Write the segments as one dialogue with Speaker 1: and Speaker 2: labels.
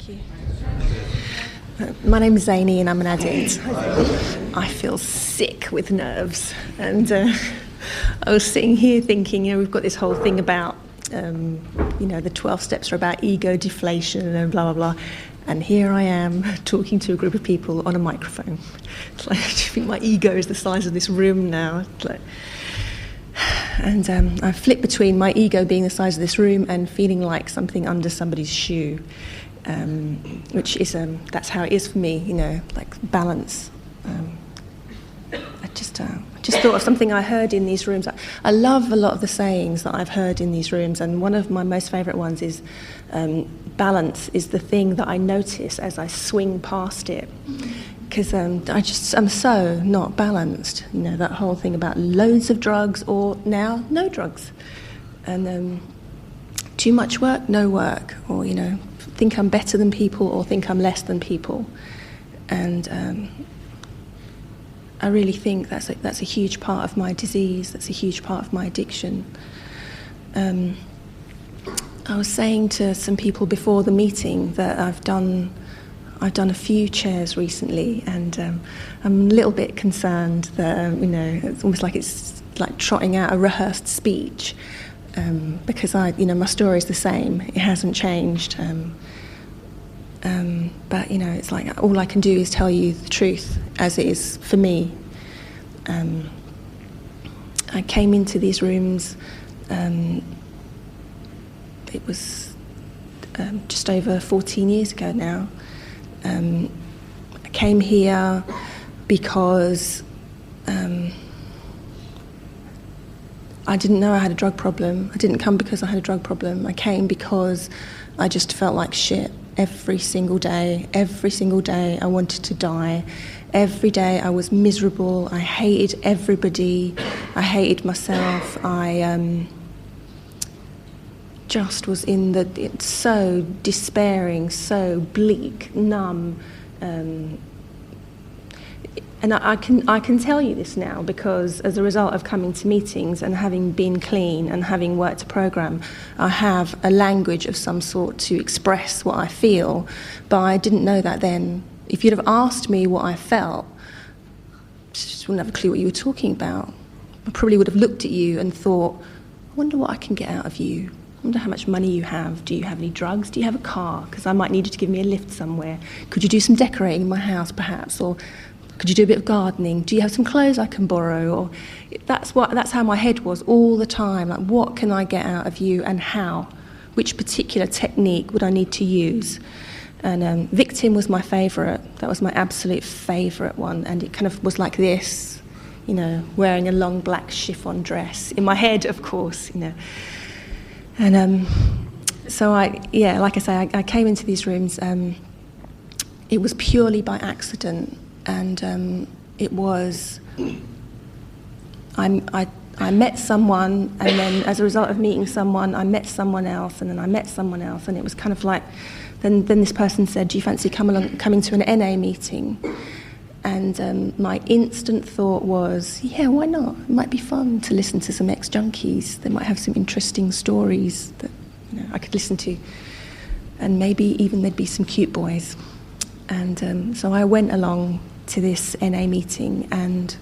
Speaker 1: Thank you. My name is Zanie and I'm an addict. I feel sick with nerves. And I was sitting here thinking, we've got this whole thing about, the 12 steps are about ego deflation and blah, blah, blah. And here I am talking to a group of people on a microphone. It's like, I think my ego is the size of this room now. And I flip between my ego being the size of this room and feeling like something under somebody's shoe, which is, that's how it is for me, like balance. I just thought of something I heard in these rooms. I love a lot of the sayings that I've heard in these rooms, and one of my most favourite ones is, balance is the thing that I notice as I swing past it. Because I'm so not balanced, that whole thing about loads of drugs or now no drugs. And too much work, no work. Or, think I'm better than people or think I'm less than people. And I really think that's a huge part of my disease, that's a huge part of my addiction. I was saying to some people before the meeting that I've done a few chairs recently, and I'm a little bit concerned that it's almost like it's like trotting out a rehearsed speech, because my story is the same. It hasn't changed, but it's like all I can do is tell you the truth as it is for me. I came into these rooms. It was just over 14 years ago now. I came here because I didn't know I had a drug problem. I didn't come because I had a drug problem. I came because I just felt like shit every single day. Every single day I wanted to die. Every day I was miserable. I hated everybody. I hated myself. I just was so despairing, so bleak, numb, and I can tell you this now because as a result of coming to meetings and having been clean and having worked a program, I have a language of some sort to express what I feel, but I didn't know that then. If you'd have asked me what I felt, I just wouldn't have a clue what you were talking about. I probably would have looked at you and thought, I wonder what I can get out of you. I wonder how much money you have. Do you have any drugs? Do you have a car? Because I might need you to give me a lift somewhere. Could you do some decorating in my house, perhaps? Or could you do a bit of gardening? Do you have some clothes I can borrow? Or that's how my head was all the time. Like, what can I get out of you and how? Which particular technique would I need to use? And victim was my favourite. That was my absolute favourite one. And it kind of was like this, wearing a long black chiffon dress. In my head, of course, And so like I say, I came into these rooms. It was purely by accident, and it was. I met someone, and then as a result of meeting someone, I met someone else, and then I met someone else, and it was kind of like. Then this person said, "Do you fancy coming to an NA meeting?" And my instant thought was, yeah, why not? It might be fun to listen to some ex-junkies. They might have some interesting stories that I could listen to. And maybe even there'd be some cute boys. And so I went along to this NA meeting, and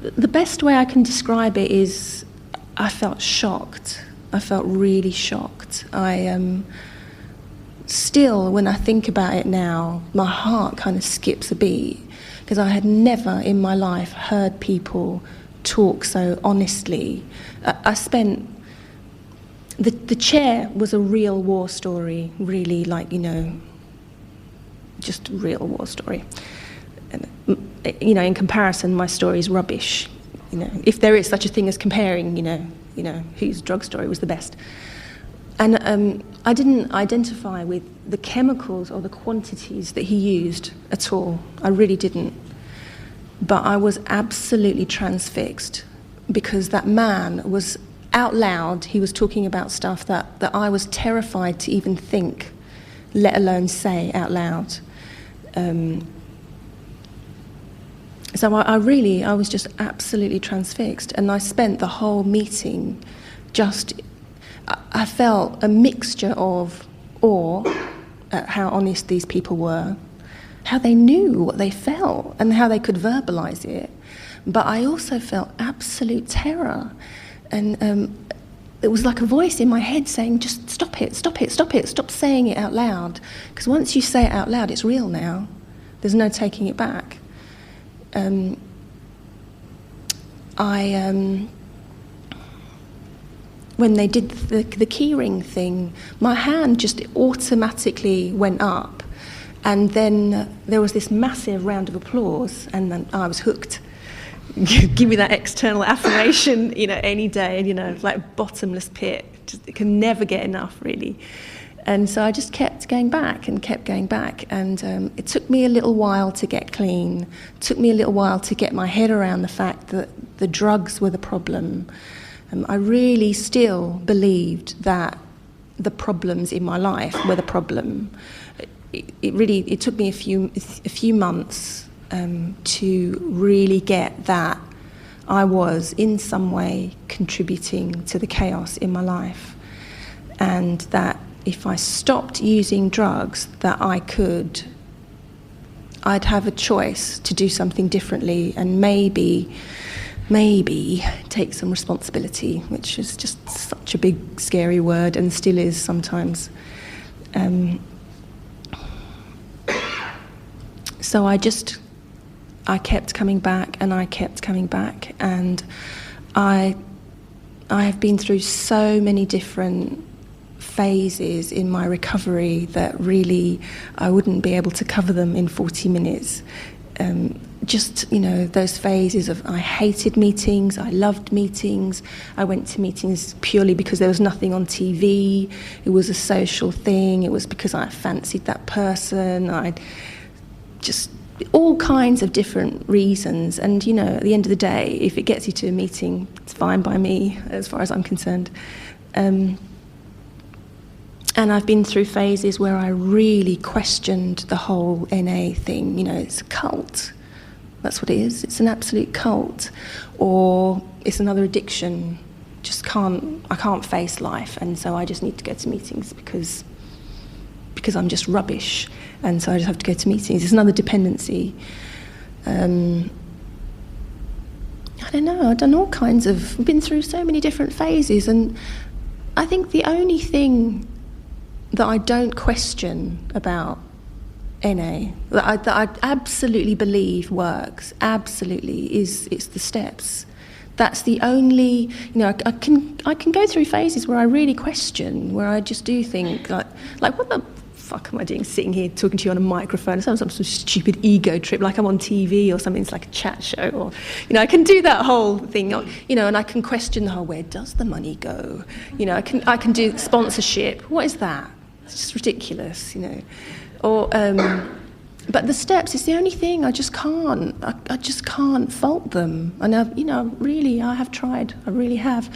Speaker 1: the best way I can describe it is I felt shocked. I felt really shocked. Still, when I think about it now, my heart kind of skips a beat, because I had never in my life heard people talk so honestly. I spent... The chair was a real war story, really, just a real war story. In comparison, my story is rubbish. If there is such a thing as comparing, whose drug story was the best. And I didn't identify with the chemicals or the quantities that he used at all. I really didn't. But I was absolutely transfixed, because that man was out loud. He was talking about stuff that I was terrified to even think, let alone say out loud. So I was just absolutely transfixed. And I spent the whole meeting just I felt a mixture of awe at how honest these people were, how they knew what they felt and how they could verbalise it. But I also felt absolute terror. And it was like a voice in my head saying, just stop it, stop it, stop it, stop saying it out loud. Because once you say it out loud, it's real now. There's no taking it back. When they did the keyring thing, my hand just automatically went up. And then there was this massive round of applause, and then I was hooked. Give me that external affirmation, any day, like bottomless pit. Just can never get enough, really. And so I just kept going back and kept going back. And it took me a little while to get clean. It took me a little while to get my head around the fact that the drugs were the problem. I really still believed that the problems in my life were the problem. It took me a few months to really get that I was in some way contributing to the chaos in my life, and that if I stopped using drugs, that I'd have a choice to do something differently and maybe take some responsibility, which is just such a big, scary word and still is sometimes. So I kept coming back and I kept coming back, and I have been through so many different phases in my recovery that really I wouldn't be able to cover them in 40 minutes. Those phases of I hated meetings, I loved meetings, I went to meetings purely because there was nothing on TV, it was a social thing, it was because I fancied that person, all kinds of different reasons. And, at the end of the day, if it gets you to a meeting, it's fine by me, as far as I'm concerned. And I've been through phases where I really questioned the whole NA thing. It's a cult. That's what it is. It's an absolute cult. Or it's another addiction. I can't face life, and so I just need to go to meetings because I'm just rubbish, and so I just have to go to meetings. It's another dependency. I don't know, I've been through so many different phases, and I think the only thing that I don't question about NA, that I absolutely believe works, it's the steps. That's the only, I can go through phases where I really question, where I just do think, like what the fuck am I doing sitting here talking to you on a microphone? It sounds like some sort of stupid ego trip, like I'm on TV or something. It's like a chat show, or I can do that whole thing, and I can question the whole, where does the money go? I can do sponsorship. What is that? It's just ridiculous, Or but the steps is the only thing I just can't. I just can't fault them. And I have tried. I really have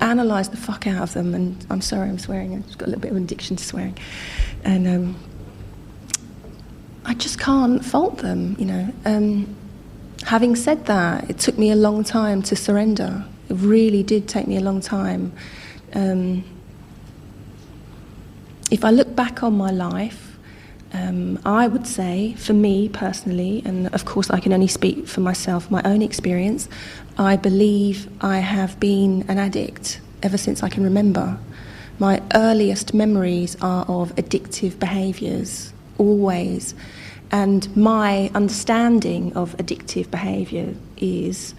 Speaker 1: analysed the fuck out of them. And I'm sorry, I'm swearing. I've just got a little bit of an addiction to swearing. And I just can't fault them, Having said that, it took me a long time to surrender. It really did take me a long time. If I look back on my life, I would say, for me personally, and of course I can only speak for myself, my own experience, I believe I have been an addict ever since I can remember. My earliest memories are of addictive behaviours, always. And my understanding of addictive behaviour is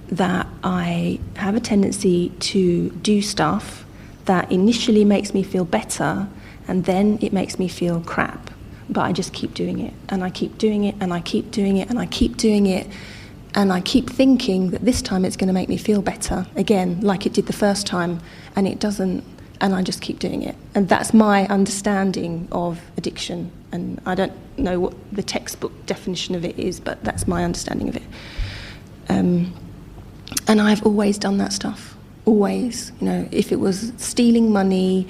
Speaker 1: that I have a tendency to do stuff that initially makes me feel better, and then it makes me feel crap. But I just keep doing it, and I keep doing it, and I keep doing it, and I keep doing it, and I keep thinking that this time it's going to make me feel better again, like it did the first time, and it doesn't, and I just keep doing it. And that's my understanding of addiction, and I don't know what the textbook definition of it is, but that's my understanding of it. And I've always done that stuff, always. If it was stealing money,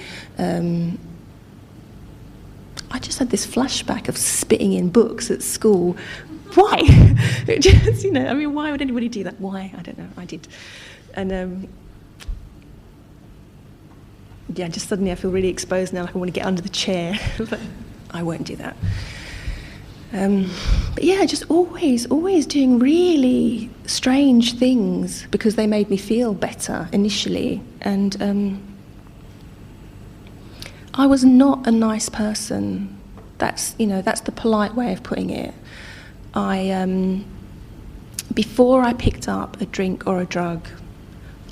Speaker 1: I just had this flashback of spitting in books at school. Why? Why would anybody do that? Why? I don't know. I did. And Yeah, just suddenly I feel really exposed now, like I want to get under the chair. But I won't do that. But yeah, just always doing really strange things because they made me feel better initially. And I was not a nice person. That's the polite way of putting it. Before I picked up a drink or a drug,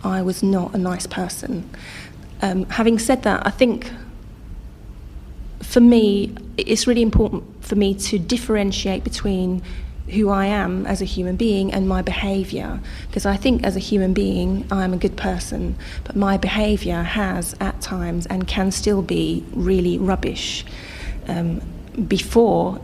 Speaker 1: I was not a nice person. Having said that, I think for me, it's really important for me to differentiate between who I am as a human being and my behaviour. Because I think as a human being, I'm a good person, but my behaviour has at times and can still be really rubbish. Before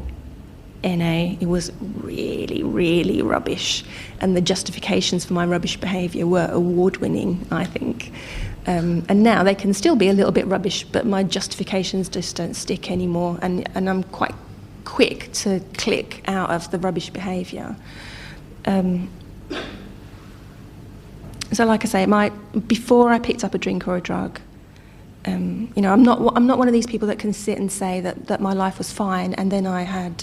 Speaker 1: NA, it was really, really rubbish. And the justifications for my rubbish behaviour were award-winning, I think. And now they can still be a little bit rubbish, but my justifications just don't stick anymore. And I'm quite quick to click out of the rubbish behaviour. So like I say, before I picked up a drink or a drug, I'm not one of these people that can sit and say that my life was fine and then I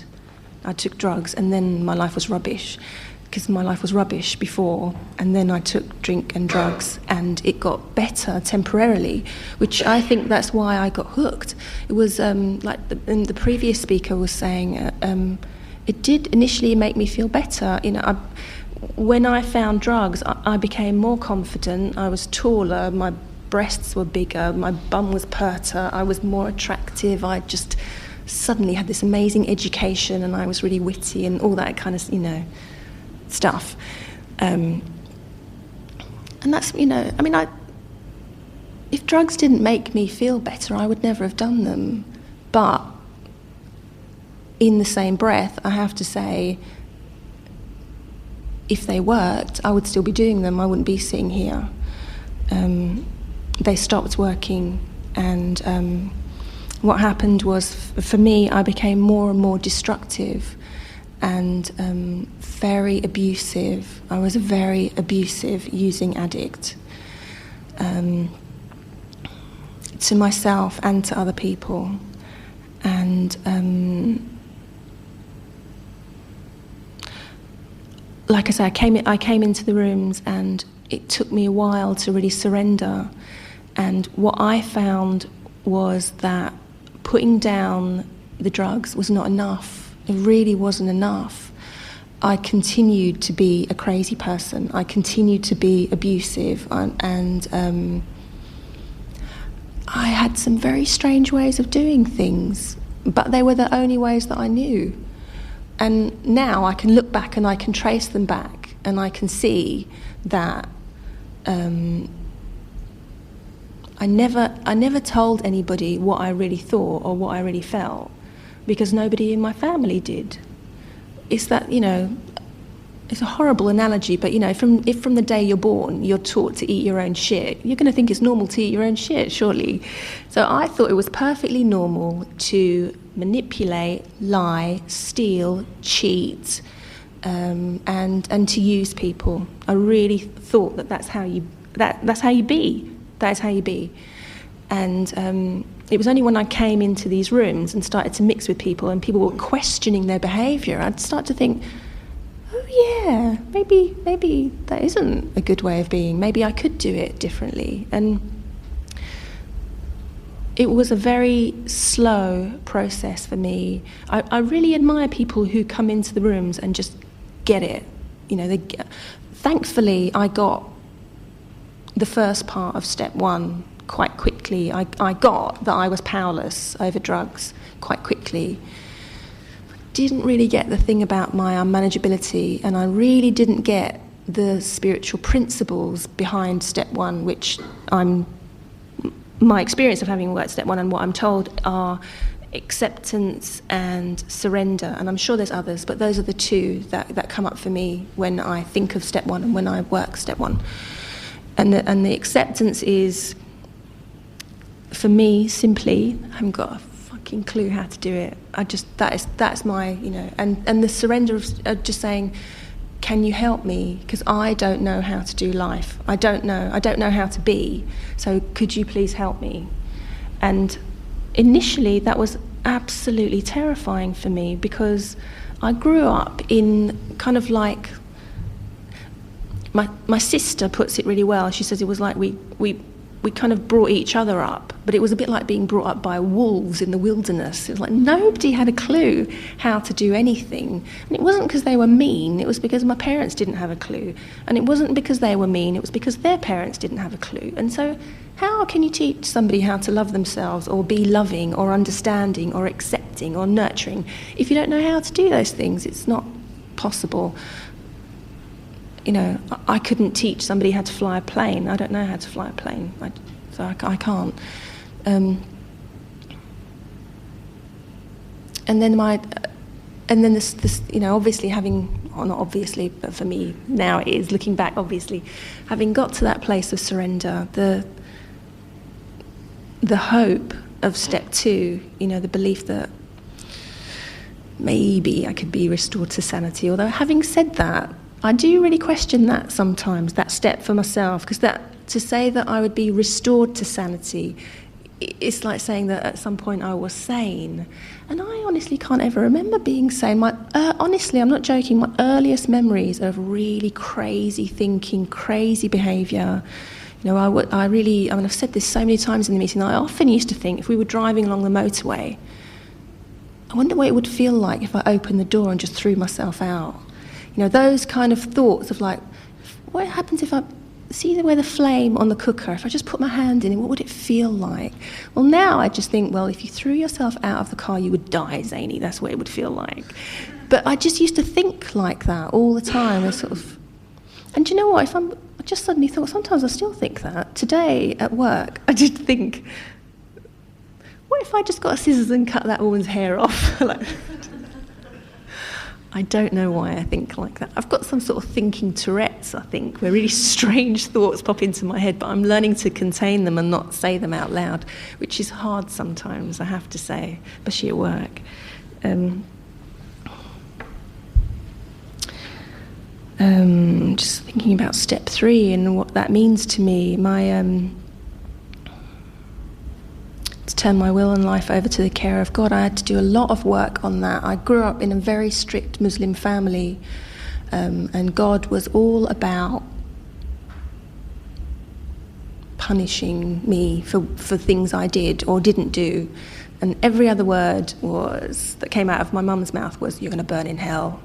Speaker 1: took drugs and then my life was rubbish, because my life was rubbish before and then I took drink and drugs and it got better temporarily, which I think that's why I got hooked. It was like the previous speaker was saying, it did initially make me feel better. When I found drugs, I became more confident, I was taller, my breasts were bigger, my bum was perter, I was more attractive, I just suddenly had this amazing education and I was really witty and all that kind of, stuff. And that's, if drugs didn't make me feel better, I would never have done them. But in the same breath, I have to say, if they worked, I would still be doing them. I wouldn't be sitting here. They stopped working, and what happened was, for me, I became more and more destructive and very abusive. I was a very abusive using addict, to myself and to other people. And like I said, I came into the rooms and it took me a while to really surrender. And what I found was that putting down the drugs was not enough. It really wasn't enough. I continued to be a crazy person. I continued to be abusive, and I had some very strange ways of doing things, but they were the only ways that I knew. And now I can look back and I can trace them back, and I can see that I never told anybody what I really thought or what I really felt, because nobody in my family did. It's that, it's a horrible analogy, but, if from the day you're born, you're taught to eat your own shit, you're going to think it's normal to eat your own shit, surely. So I thought it was perfectly normal to manipulate, lie, steal, cheat, and to use people. I really thought that's how you be. That is how you be. And it was only when I came into these rooms and started to mix with people and people were questioning their behaviour, I'd start to think, oh yeah, maybe that isn't a good way of being. Maybe I could do it differently. And it was a very slow process for me. I really admire people who come into the rooms and just get it. Thankfully, I got the first part of step one quite quickly. I got that I was powerless over drugs quite quickly. I didn't really get the thing about my unmanageability, and I really didn't get the spiritual principles behind step one, which my experience of having worked step one and what I'm told are acceptance and surrender, and I'm sure there's others, but those are the two that come up for me when I think of step one and when I work step one. And the acceptance is, for me, simply, I haven't got a fucking clue how to do it. That's my, and the surrender of just saying, can you help me? Because I don't know how to do life. I don't know how to be. So could you please help me? And initially that was absolutely terrifying for me, because I grew up in kind of like, my sister puts it really well. She says it was like we kind of brought each other up, but it was a bit like being brought up by wolves in the wilderness. It was like nobody had a clue how to do anything. And it wasn't because they were mean, it was because my parents didn't have a clue. And it wasn't because they were mean, it was because their parents didn't have a clue. And so how can you teach somebody how to love themselves, or be loving, or understanding, or accepting, or nurturing, if you don't know how to do those things? It's not possible. You know, I couldn't teach somebody how to fly a plane. I don't know how to fly a plane, so I can't. And then this, you know, obviously having, or not obviously, but for me now it is, looking back, obviously, having got to that place of surrender, the hope of step 2, you know, the belief that maybe I could be restored to sanity. Although having said that, I do really question that sometimes, that step for myself, because that, to say that I would be restored to sanity, it's like saying that at some point I was sane. And I honestly can't ever remember being sane. Honestly, I'm not joking, my earliest memories of really crazy thinking, crazy behaviour. You know, I've said this so many times in the meeting, I often used to think, if we were driving along the motorway, I wonder what it would feel like if I opened the door and just threw myself out. You know, those kind of thoughts of like, what happens if I see where the flame on the cooker, if I just put my hand in it, what would it feel like? Well, now I just think, well, if you threw yourself out of the car, you would die, Zanie. That's what it would feel like. But I just used to think like that all the time. And do you know what? I just suddenly thought, sometimes I still think that. Today at work, I did think, what if I just got a scissors and cut that woman's hair off? I don't know why I think like that. I've got some sort of thinking Tourette's, I think, where really strange thoughts pop into my head, but I'm learning to contain them and not say them out loud, which is hard sometimes, I have to say, especially at work. Just thinking about step 3 and what that means to me. To turn my will and life over to the care of God, I had to do a lot of work on that. I grew up in a very strict Muslim family, and God was all about punishing me for things I did or didn't do. And every other word that came out of my mum's mouth was, you're going to burn in hell,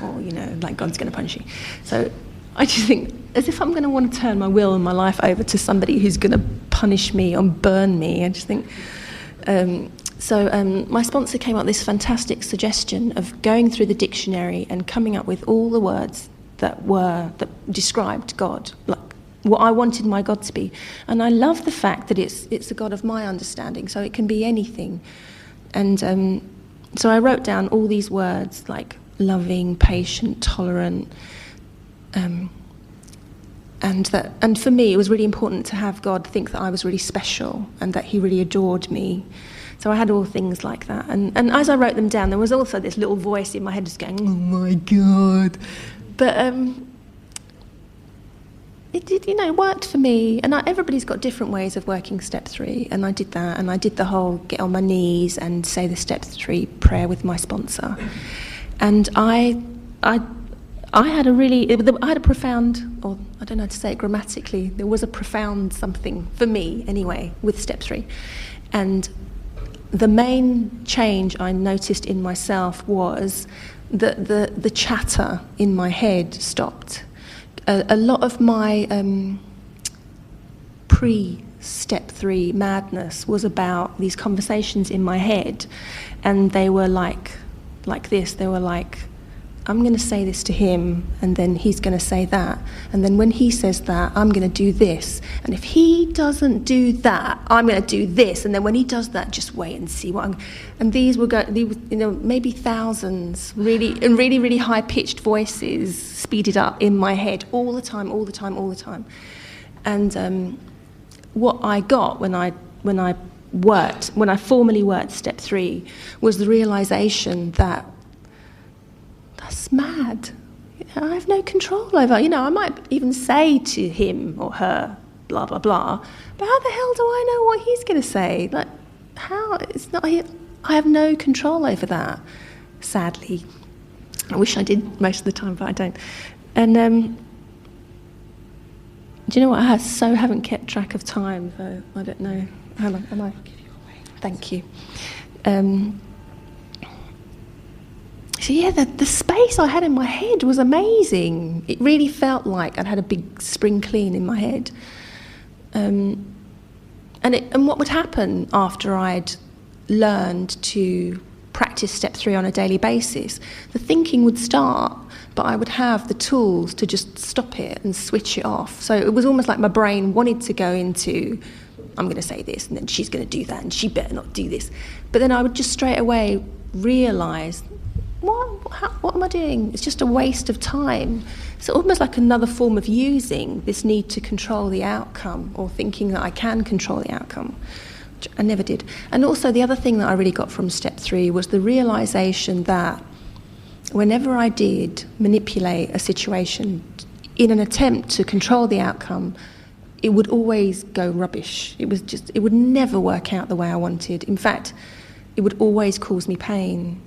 Speaker 1: or, you know, like God's going to punish you. So I just think, as if I'm going to want to turn my will and my life over to somebody who's going to punish me and burn me. I just think... my sponsor came up with this fantastic suggestion of going through the dictionary and coming up with all the words that described God, like what I wanted my God to be. And I love the fact that it's a God of my understanding, so it can be anything. And so I wrote down all these words like loving, patient, tolerant, and for me it was really important to have God think that I was really special and that he really adored me. So I had all things like that, and as I wrote them down, there was also this little voice in my head just going, oh my God. But it did, you know, worked for me. And everybody's got different ways of working step 3, and I did that, and I did the whole get on my knees and say the step 3 prayer with my sponsor. And I had a profound, or I don't know how to say it grammatically, there was a profound something, for me anyway, with step 3. And the main change I noticed in myself was that the chatter in my head stopped. A lot of my pre-step 3 madness was about these conversations in my head, and they were like this. They were like, I'm going to say this to him, and then he's going to say that. And then when he says that, I'm going to do this. And if he doesn't do that, I'm going to do this. And then when he does that, just wait and see what I'm... And these were, you know, maybe thousands, really high-pitched voices speeded up in my head all the time. And what I got when I formally worked step 3 was the realisation that that's mad. I have no control over, you know, I might even say to him or her, blah, blah, blah, but how the hell do I know what he's going to say? Like, It's not. I have no control over that, sadly. I wish I did most of the time, but I don't. And do you know what? I haven't kept track of time, though. I don't know. How long am I? Thank you. So yeah, the space I had in my head was amazing. It really felt like I'd had a big spring clean in my head. And what would happen after I'd learned to practice step 3 on a daily basis? The thinking would start, but I would have the tools to just stop it and switch it off. So it was almost like my brain wanted to go into, I'm going to say this, and then she's going to do that, and she better not do this. But then I would just straight away realise, what am I doing? It's just a waste of time. It's almost like another form of using this need to control the outcome, or thinking that I can control the outcome, which I never did. And also the other thing that I really got from step 3 was the realisation that whenever I did manipulate a situation in an attempt to control the outcome, it would always go rubbish. It would never work out the way I wanted. In fact, it would always cause me pain.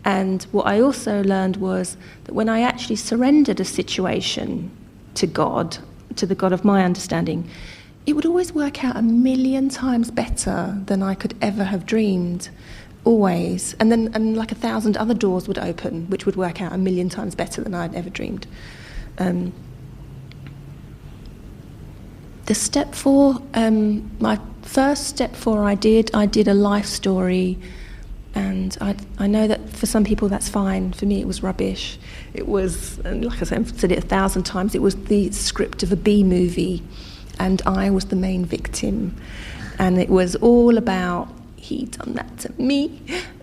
Speaker 1: And what I also learned was that when I actually surrendered a situation to God, to the God of my understanding, it would always work out 1,000,000 times better than I could ever have dreamed, always. And like 1,000 other doors would open, which would work out 1,000,000 times better than I'd ever dreamed. The step 4, my first step 4 I did a life story. And I know that for some people that's fine. For me, it was rubbish. It was, and like I said, I've said it 1,000 times, it was the script of a B movie, and I was the main victim. And it was all about, he done that to me,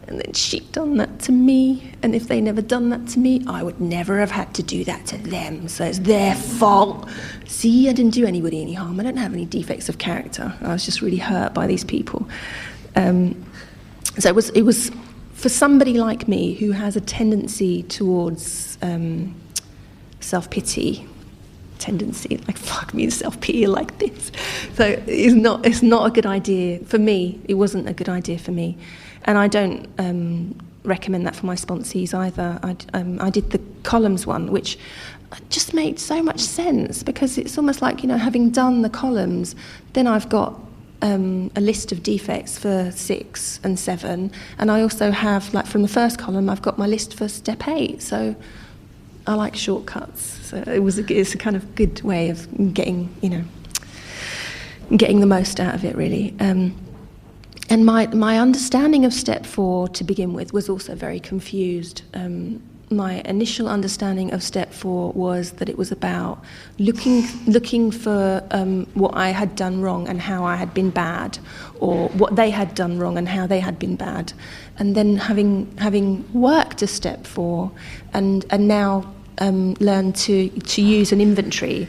Speaker 1: and then she done that to me, and if they never done that to me, I would never have had to do that to them, so it's their fault. See, I didn't do anybody any harm. I don't have any defects of character. I was just really hurt by these people. So it was for somebody like me who has a tendency towards self-pity, like fuck me, self-pity like this. So it's not a good idea for me. It wasn't a good idea for me, and I don't recommend that for my sponsees either. I did the columns one, which just made so much sense, because it's almost like, having done the columns, then I've got a list of defects for 6 and 7, and I also have, like, from the first column, I've got my list for step 8. So I like shortcuts. So it's a kind of good way of getting the most out of it, really. And my understanding of step 4 to begin with was also very confused. My initial understanding of step 4 was that it was about looking for what I had done wrong and how I had been bad, or what they had done wrong and how they had been bad. And then having worked a step 4 and now learned to use an inventory,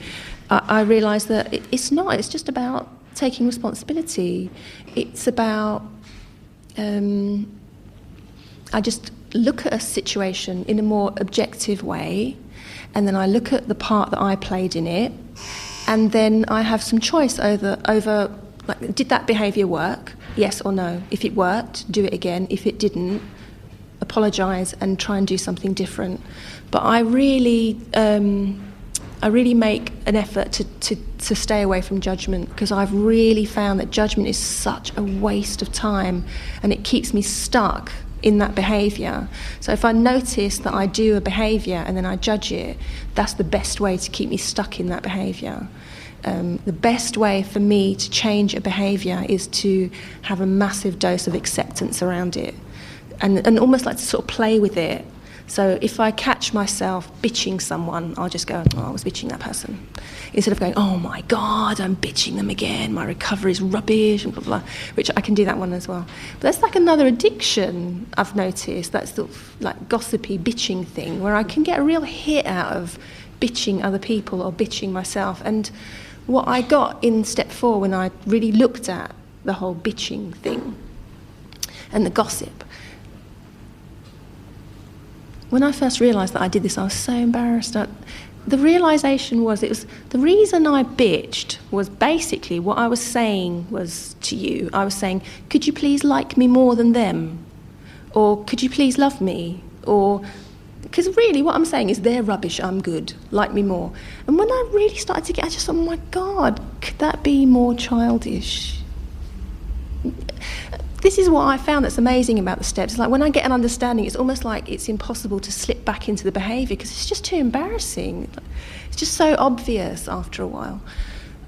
Speaker 1: I realised that it's just about taking responsibility. It's about I just look at a situation in a more objective way, and then I look at the part that I played in it, and then I have some choice over like, did that behaviour work? Yes or no. If it worked, do it again. If it didn't, apologise and try and do something different. But I really make an effort to stay away from judgment, because I've really found that judgment is such a waste of time, and it keeps me stuck in that behaviour. So if I notice that I do a behaviour and then I judge it, that's the best way to keep me stuck in that behaviour. The best way for me to change a behaviour is to have a massive dose of acceptance around it, and almost like to sort of play with it. So if I catch myself bitching someone, I'll just go, I was bitching that person. Instead of going, oh my God, I'm bitching them again, my recovery is rubbish, and blah, blah, blah, which I can do that one as well. But that's like another addiction I've noticed, that sort of like gossipy bitching thing, where I can get a real hit out of bitching other people or bitching myself. And what I got in step 4, when I really looked at the whole bitching thing and the gossip, when I first realised that I did this, I was so embarrassed. the realisation was, the reason I bitched was basically what I was saying was to you. I was saying, could you please like me more than them? Or could you please love me? Or, because really what I'm saying is they're rubbish, I'm good, like me more. And when I really started to I just thought, oh my God, could that be more childish? This is what I found that's amazing about the steps. It's like when I get an understanding, it's almost like it's impossible to slip back into the behaviour because it's just too embarrassing. It's just so obvious after a while.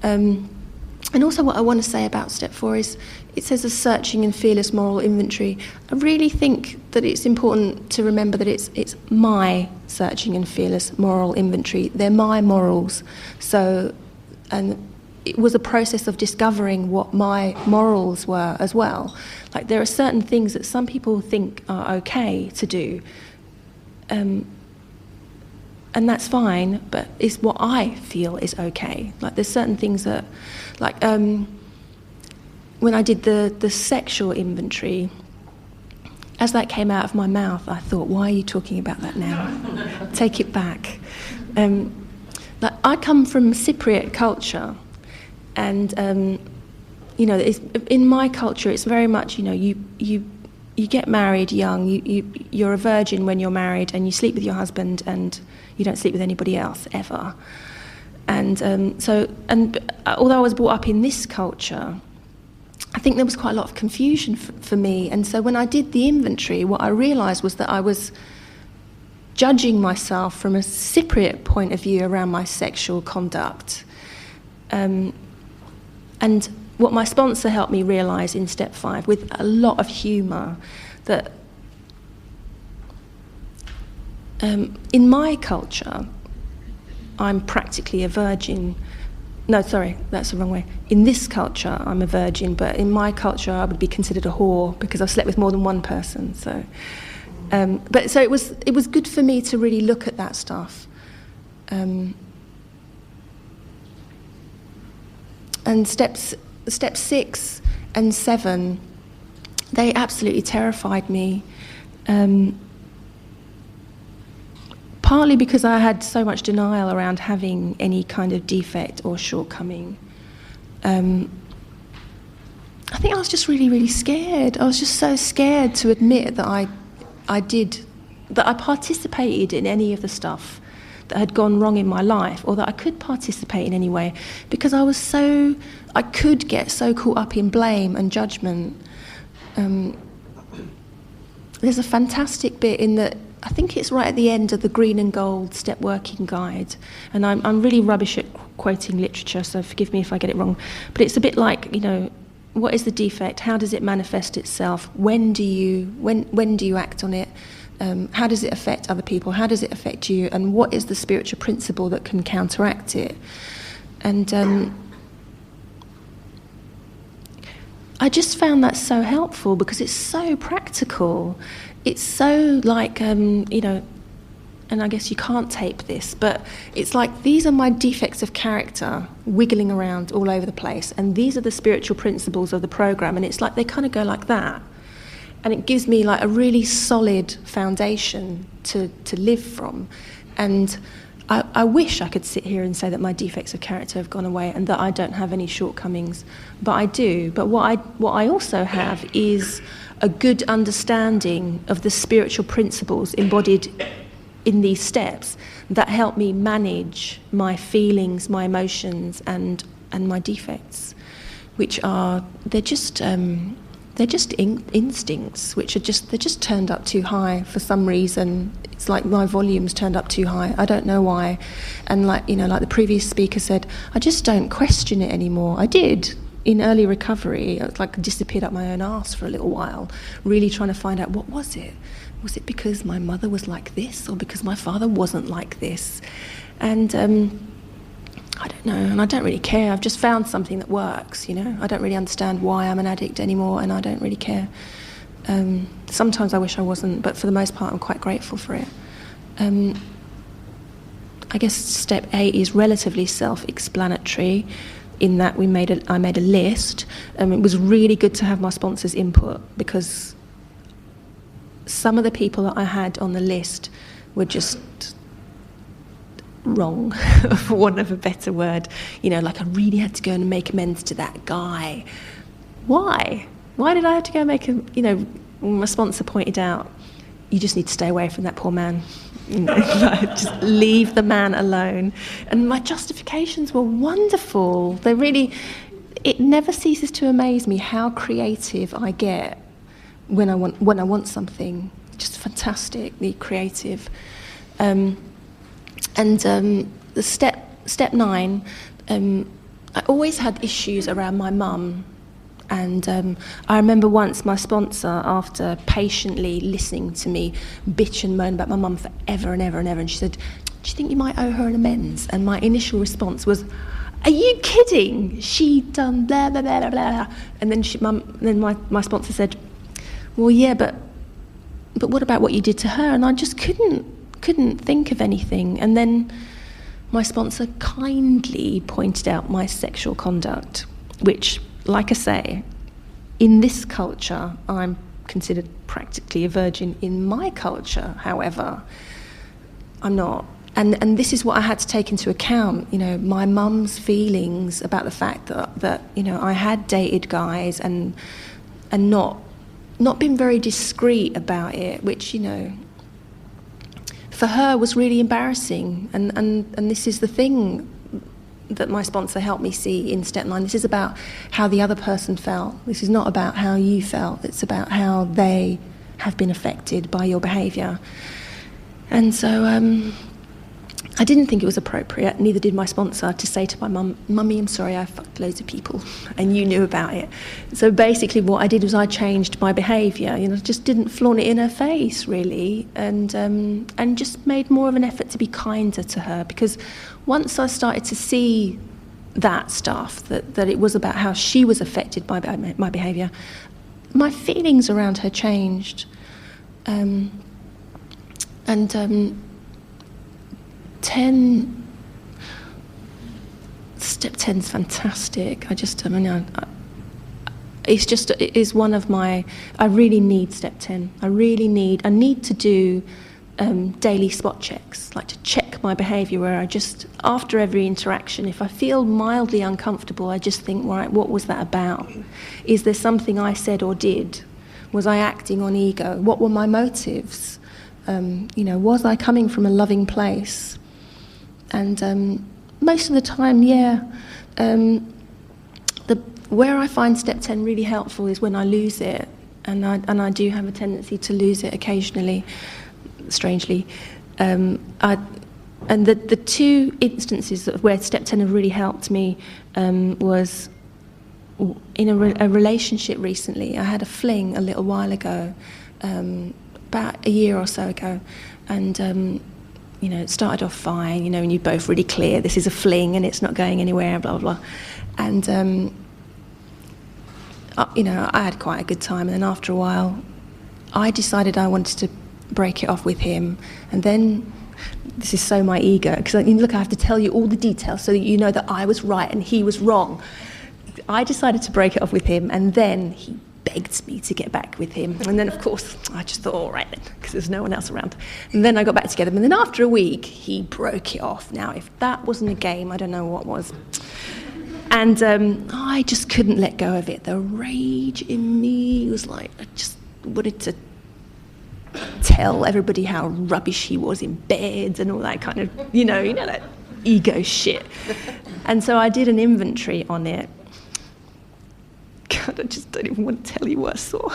Speaker 1: And also what I want to say about step 4 is it says a searching and fearless moral inventory. I really think that it's important to remember that it's my searching and fearless moral inventory. They're my morals. So, and it was a process of discovering what my morals were as well. Like there are certain things that some people think are okay to do, and that's fine, but it's what I feel is okay. Like there's certain things that, like when I did the sexual inventory, as that came out of my mouth, I thought, why are you talking about that now? Take it back. Like I come from Cypriot culture. And in my culture, it's very much, you get married young, you're a virgin when you're married, and you sleep with your husband, and you don't sleep with anybody else ever. And although I was brought up in this culture, I think there was quite a lot of confusion for me. And so when I did the inventory, what I realised was that I was judging myself from a Cypriot point of view around my sexual conduct. And what my sponsor helped me realise in step 5, with a lot of humour, that in my culture, I'm practically a virgin. No, sorry, that's the wrong way. In this culture, I'm a virgin, but in my culture, I would be considered a whore because I've slept with more than one person. So, so it was good for me to really look at that stuff. And steps 6 and 7, they absolutely terrified me. Partly because I had so much denial around having any kind of defect or shortcoming. I think I was just really, really scared. I was just so scared to admit that I participated in any of the stuff that had gone wrong in my life, or that I could participate in any way, because I could get so caught up in blame and judgment. There's a fantastic bit in that, I think it's right at the end of the Green and Gold Step Working Guide, and I'm really rubbish at quoting literature, so forgive me if I get it wrong, but it's a bit like, what is the defect? How does it manifest itself? When do you act on it? How does it affect other people? How does it affect you? And what is the spiritual principle that can counteract it? And I just found that so helpful because it's so practical. It's so like, and I guess you can't tape this, but it's like these are my defects of character wiggling around all over the place, and these are the spiritual principles of the program, and it's like they kind of go like that. And it gives me like a really solid foundation to live from. And I wish I could sit here and say that my defects of character have gone away and that I don't have any shortcomings, but I do. But what I also have is a good understanding of the spiritual principles embodied in these steps that help me manage my feelings, my emotions, and my defects, which are they're just instincts, which they're just turned up too high for some reason. It's like my volume's turned up too high. I don't know why. And like the previous speaker said, I just don't question it anymore. I did in early recovery. I was like disappeared up my own arse for a little while, really trying to find out what was it. Was it because my mother was like this, or because my father wasn't like this? And I don't know, and I don't really care. I've just found something that works, I don't really understand why I'm an addict anymore, and I don't really care. Sometimes I wish I wasn't, but for the most part I'm quite grateful for it. I guess step 8 is relatively self-explanatory in that I made a list. It was really good to have my sponsor's input, because some of the people that I had on the list were just wrong, for want of a better word. Like I really had to go and make amends to that guy. Why? Why did I have to go and make my sponsor pointed out, you just need to stay away from that poor man. Like, just leave the man alone. And my justifications were wonderful. It never ceases to amaze me how creative I get when I want something. Just fantastically creative. The step 9, I always had issues around my mum. And I remember once my sponsor, after patiently listening to me bitch and moan about my mum for ever and ever and ever, and she said, "Do you think you might owe her an amends?" And my initial response was, "Are you kidding? She done blah, blah, blah, blah, blah." And then my sponsor said, "Well, yeah, but what about what you did to her?" And I just couldn't think of anything. And then my sponsor kindly pointed out my sexual conduct, which, like I say, in this culture, I'm considered practically a virgin. In my culture, however, I'm not. And this is what I had to take into account, my mum's feelings about the fact that I had dated guys and not been very discreet about it, which, for her was really embarrassing. And this is the thing that my sponsor helped me see in step 9. This is about how the other person felt. This is not about how you felt. It's about how they have been affected by your behaviour. And so I didn't think it was appropriate, neither did my sponsor, to say to my mum, "Mummy, I'm sorry, I fucked loads of people," and you knew about it. So basically what I did was I changed my behaviour, just didn't flaunt it in her face, really, and just made more of an effort to be kinder to her, because once I started to see that stuff, that it was about how she was affected by my behaviour, my feelings around her changed. Step 10's fantastic. It is one of my, I really need step 10. I need to do daily spot checks, like to check my behaviour, where I just, after every interaction, if I feel mildly uncomfortable, I just think, right, what was that about? Is there something I said or did? Was I acting on ego? What were my motives? Was I coming from a loving place? And most of the time, where I find step 10 really helpful is when I lose it, and I do have a tendency to lose it occasionally, strangely. And the 2 instances where step 10 have really helped me was in a relationship recently. I had a fling a little while ago, about a year or so ago, and it started off fine, and you're both really clear, this is a fling and it's not going anywhere, blah, blah, blah. And, I had quite a good time. And then after a while, I decided I wanted to break it off with him. And then, this is so my ego, because look, I have to tell you all the details so that you know that I was right and he was wrong. I decided to break it off with him, and then he begged me to get back with him. And then, of course, I just thought, all right then, because there's no one else around. And then I got back together. And then after a week, he broke it off. Now, if that wasn't a game, I don't know what was. And I just couldn't let go of it. The rage in me was like, I just wanted to tell everybody how rubbish he was in bed and all that kind of, that ego shit. And so I did an inventory on it. God, I just don't even want to tell you what I saw.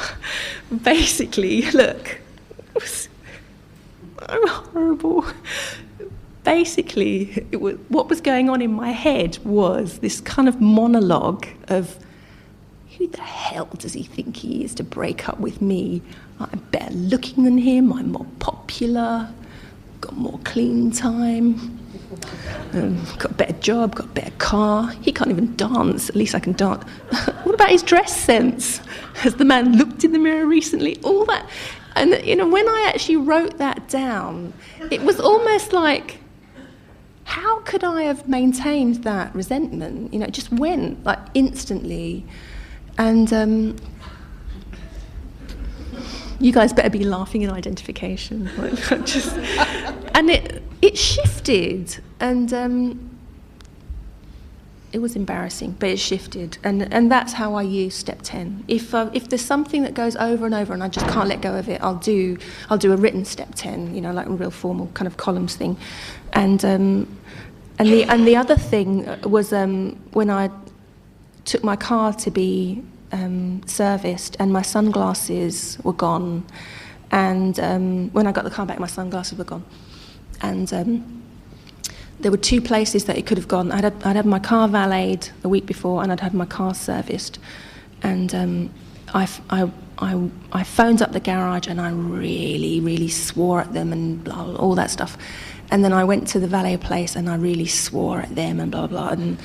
Speaker 1: Basically, look, I'm horrible. Basically, what was going on in my head was this kind of monologue of, who the hell does he think he is to break up with me? I'm better looking than him, I'm more popular, got more clean time, got a better job, got a better car. He can't even dance, at least I can dance. What about his dress sense? Has the man looked in the mirror recently? All that. And, when I actually wrote that down, it was almost like, how could I have maintained that resentment? It just went, like, instantly. And you guys better be laughing in identification. And it shifted, and it was embarrassing, but it shifted, and that's how I use step 10. If there's something that goes over and over and I just can't let go of it, I'll do a written step 10, like a real formal kind of columns thing, and the other thing was when I took my car to be serviced and my sunglasses were gone, and when I got the car back, my sunglasses were gone, and there were two places that it could have gone. I'd had my car valeted a week before, and I'd had my car serviced. And I phoned up the garage, and I really, really swore at them and blah, blah, all that stuff. And then I went to the valet place, and I really swore at them and blah, blah, and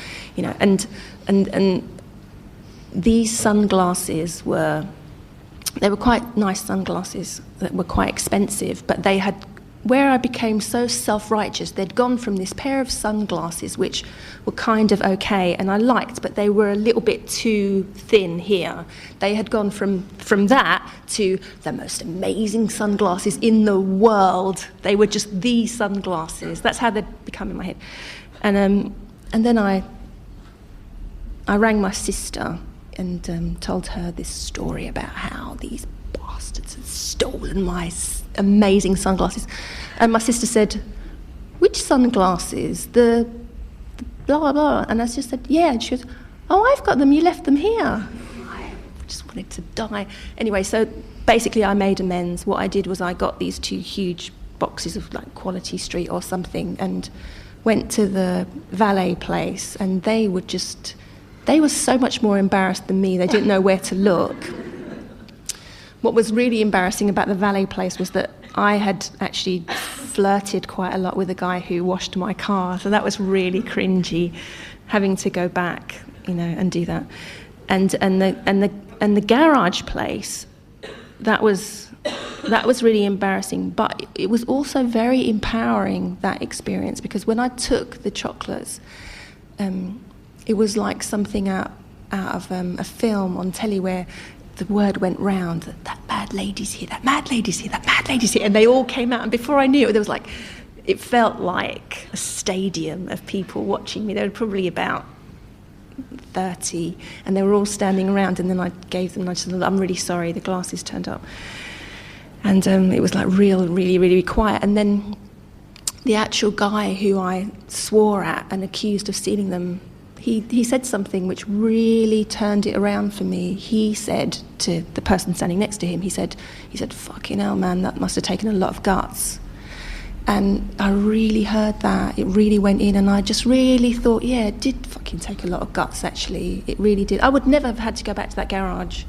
Speaker 1: and these sunglasses were quite nice sunglasses that were quite expensive, but they had. Where I became so self-righteous, they'd gone from this pair of sunglasses, which were kind of okay and I liked, but they were a little bit too thin here. They had gone from that to the most amazing sunglasses in the world. They were just the sunglasses. That's how they'd become in my head. And then I rang my sister and told her this story about how these bastards had stolen my amazing sunglasses. And my sister said, "Which sunglasses? The blah, blah, blah." And I just said, "Yeah." And she goes, "Oh, I've got them. You left them here." I just wanted to die. Anyway, so basically I made amends. What I did was I got these two huge boxes of like Quality Street or something and went to the valet place, and they were so much more embarrassed than me. They didn't know where to look. What was really embarrassing about the valet place was that I had actually flirted quite a lot with a guy who washed my car, so that was really cringy, having to go back, and do that. And the garage place, that was really embarrassing, but it was also very empowering, that experience, because when I took the chocolates, it was like something out of a film on telly where the word went round that mad lady's here, that mad lady's here, that mad lady's here, and they all came out, and before I knew it, there was it felt like a stadium of people watching me. There were probably about 30, and they were all standing around, and then I gave them, I said, "I'm really sorry, the glasses turned up." And it was really, really quiet, and then the actual guy who I swore at and accused of stealing them, he said something which really turned it around for me. He said to the person standing next to him, he said, "Fucking hell, man, that must have taken a lot of guts." And I really heard that. It really went in, and I just really thought, yeah, it did fucking take a lot of guts, actually. It really did. I would never have had to go back to that garage.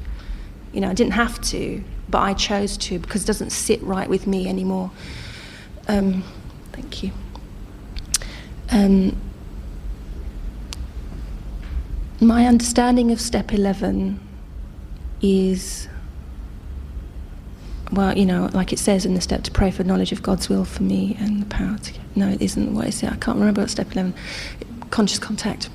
Speaker 1: I didn't have to, but I chose to because it doesn't sit right with me anymore. Thank you. My understanding of step 11 is, well, like it says in the step, to pray for knowledge of God's will for me and the power to... No, it isn't. What is it? I can't remember what step 11... Conscious contact.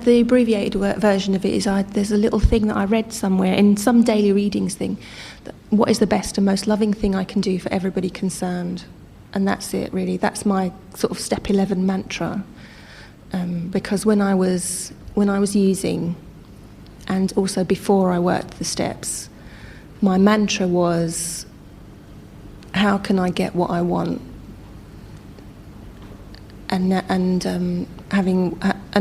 Speaker 1: The abbreviated version of it is, there's a little thing that I read somewhere in some daily readings thing, that what is the best and most loving thing I can do for everybody concerned? And that's it, really. That's my sort of step 11 mantra. Because when I was using, and also before I worked the steps, my mantra was, how can I get what I want? And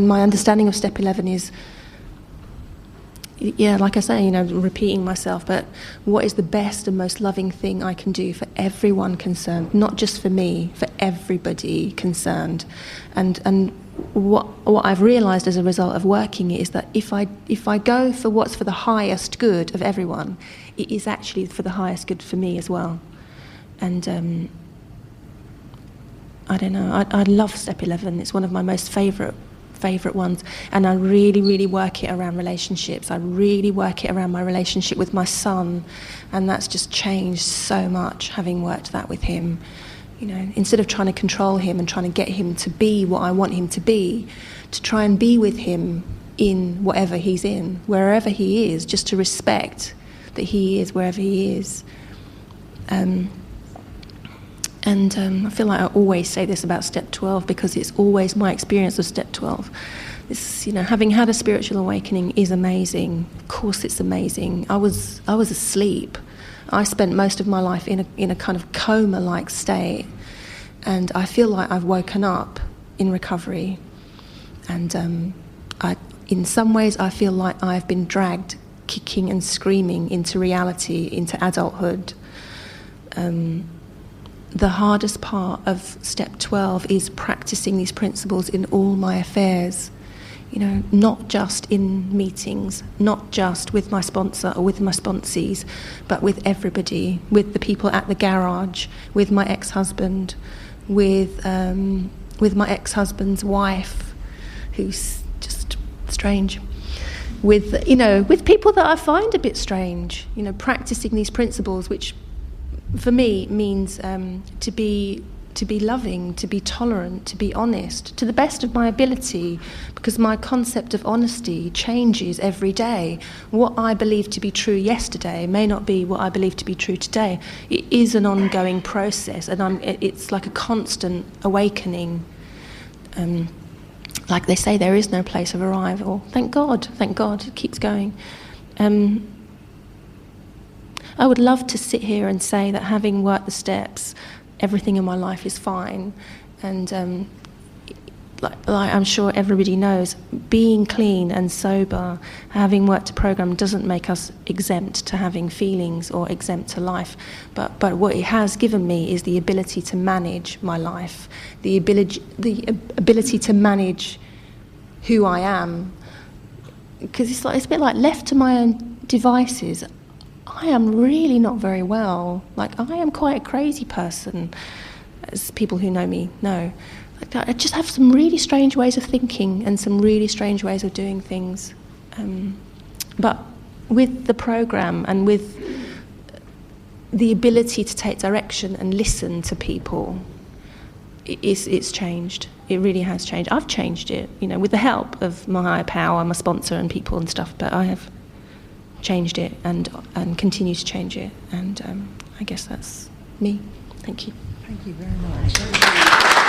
Speaker 1: my understanding of step 11 is, yeah, like I say, repeating myself, but what is the best and most loving thing I can do for everyone concerned, not just for me, for everybody concerned. And what I've realised as a result of working it is that if I go for what's for the highest good of everyone, it is actually for the highest good for me as well. And I don't know, I love step 11. It's one of my most favourite ones, and I really, really work it around relationships. I really work it around my relationship with my son, and that's just changed so much, having worked that with him. Instead of trying to control him and trying to get him to be what I want him to be, to try and be with him in whatever he's in, wherever he is, just to respect that He is wherever He is. I feel like I always say this about Step 12 because it's always my experience of Step 12. This, having had a spiritual awakening is amazing. Of course it's amazing. I was asleep. I spent most of my life in a kind of coma-like state, and I feel like I've woken up in recovery. And in some ways I feel like I've been dragged kicking and screaming into reality, into adulthood. The hardest part of Step 12 is practicing these principles in all my affairs. Not just in meetings, not just with my sponsor or with my sponsees, but with everybody, with the people at the garage, with my ex-husband, with my ex-husband's wife, who's just strange, with people that I find a bit strange. Practicing these principles, which for me means to be loving, to be tolerant, to be honest, to the best of my ability, because my concept of honesty changes every day. What I believed to be true yesterday may not be what I believe to be true today. It is an ongoing process, and it's like a constant awakening. Like they say, there is no place of arrival. Thank God, it keeps going. I would love to sit here and say that having worked the steps, everything in my life is fine, and like I'm sure everybody knows, being clean and sober, having worked a program, doesn't make us exempt to having feelings or exempt to life, but what it has given me is the ability to manage my life, the ability to manage who I am, because it's a bit like left to my own devices, I am really not very well. Like, I am quite a crazy person, as people who know me know. Like, I just have some really strange ways of thinking and some really strange ways of doing things. But with the program and with the ability to take direction and listen to people, it's changed. It really has changed. I've changed it, with the help of my higher power, my sponsor and people and stuff, but I have changed it and continue to change it, and I guess that's me. Thank you.
Speaker 2: Thank you very much.